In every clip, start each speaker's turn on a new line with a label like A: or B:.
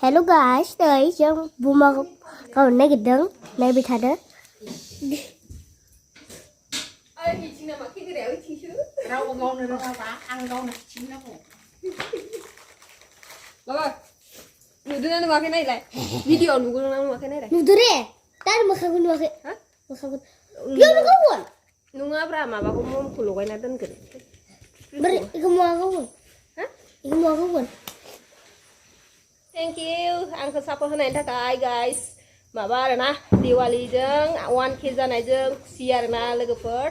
A: Hello guys, đây trong Boomer còn này giật này bị thật đó.
B: Rau ngon rồi, rau vá ăn ngon này chín lắm rồi.
C: Baba, 누구는 막 해나 이래. 비디오 누구는 막 해나 이래.
A: 누구래? 다른 뭐 하고 누가 해? 뭐 하고? 뼈는 거 원.
C: 누가 브라 마바고 몸 굴러가 있는 그래.
A: Beri, iku mau aku pun.
C: Hah?
A: Iku mau aku pun.
C: Thank you. Ang support honaयनि थाखाय guys. माबा आरोना दिवालीजों 1K जानायजों खुसि आरोना लोगोफोर.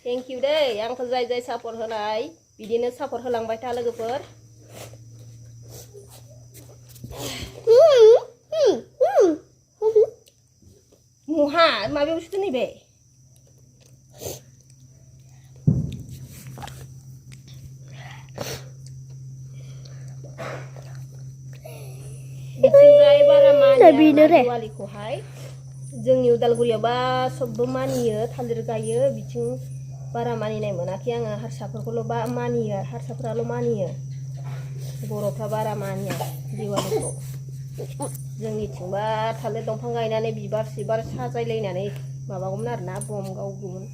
C: Thank you दै. आंखौ जाय support होनाय बिदिनो support होलांबाय था लोगोफोर. मुहा माबायाव सुदो नैबे. बिथिंजाय बारा मानिया दिवालीखौहाय जोंनि उदालगुरियावबा सबबो मानियो थालिर गायो बिथिं बारा मानिनाय मोनाखै आङो हारसाफोरखौल' बा मानियो हारसाफोराल' मानियो बर'फ्रा बारा मानिया दिवालीखौ जोंनिथिंबा थालिर दंफां गायनानै बिबार सिबार साजायलायनानै माबागौमोन आरोना बम गावगौमोन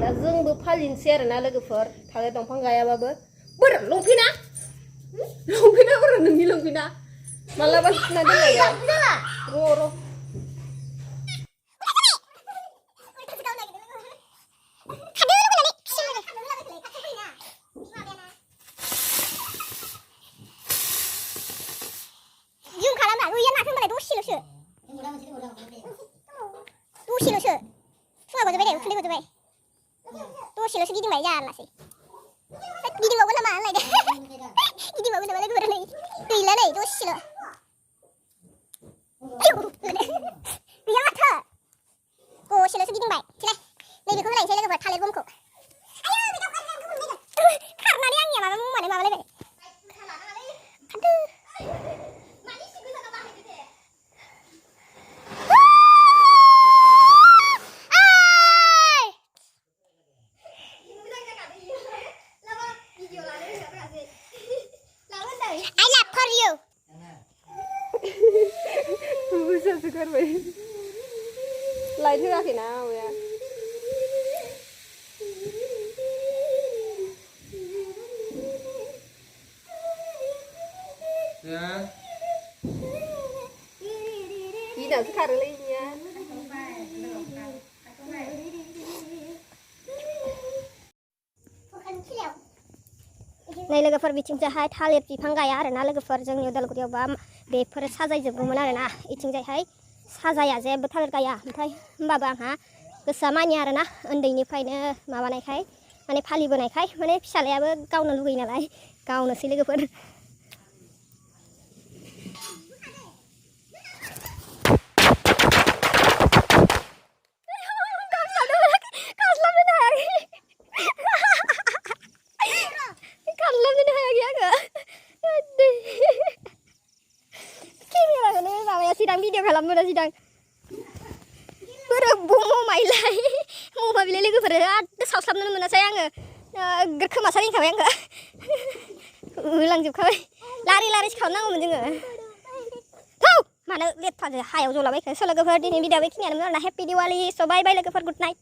C: दा जोंबो फालिनोसै आरोना लोगोफोर थालिर दंफां गायाबाबो बोर लंफिना बोर नोंनि लंफिना मालाबा सुना दोनलाया र'
A: दसेल'सो फुङाव गजोबबाय दे उखुन्दै गजोबबाय दसेल'सो गिदिंबाय जारलासै गिदिंबावगोन नामा लायदो गिदिंबावगोन नामा लोगोफोर नै गैला नै दसेल' गैया माथो दसेल'सो गिदिंबाय थिलाय नैबेखौ होलायनोसै लोगोफोर थालिर बमखौ खारनानै आंनिया माबा मुंमानो माबालायबाय
C: लाइट होआखैना माबाया गिनासो खारोलै इनिया
A: नै लोगोफोर बिथिंजायहाय थालिर बिफां गाया आरोना लोगोफोर जोंनि उदालगुरियावबा बेफोर साजायजोबगौमोन आरोना इथिंजायहाय साजाया जेबो थालिर गाया ओमफ्राय होमबाबो आंहा गोसोआ मानिया आरोना उन्दैनिफ्रायनो माबानायखाय माने फालिबोनायखाय माने फिसालायाबो गावनो लुगैयो नालाय गावनोसै लोगोफोर sidang video kalau mau sidang berhubung mailai mau mobil lagi ada saus lampu mana saya nggak gerke masalah ini kau nggak ulang juga lari sekarang nggak mungkin nggak tahu mana lihat pada hayau jual baik soalnya kepada ini video begini ada happy Diwali so bye bye lagi for good night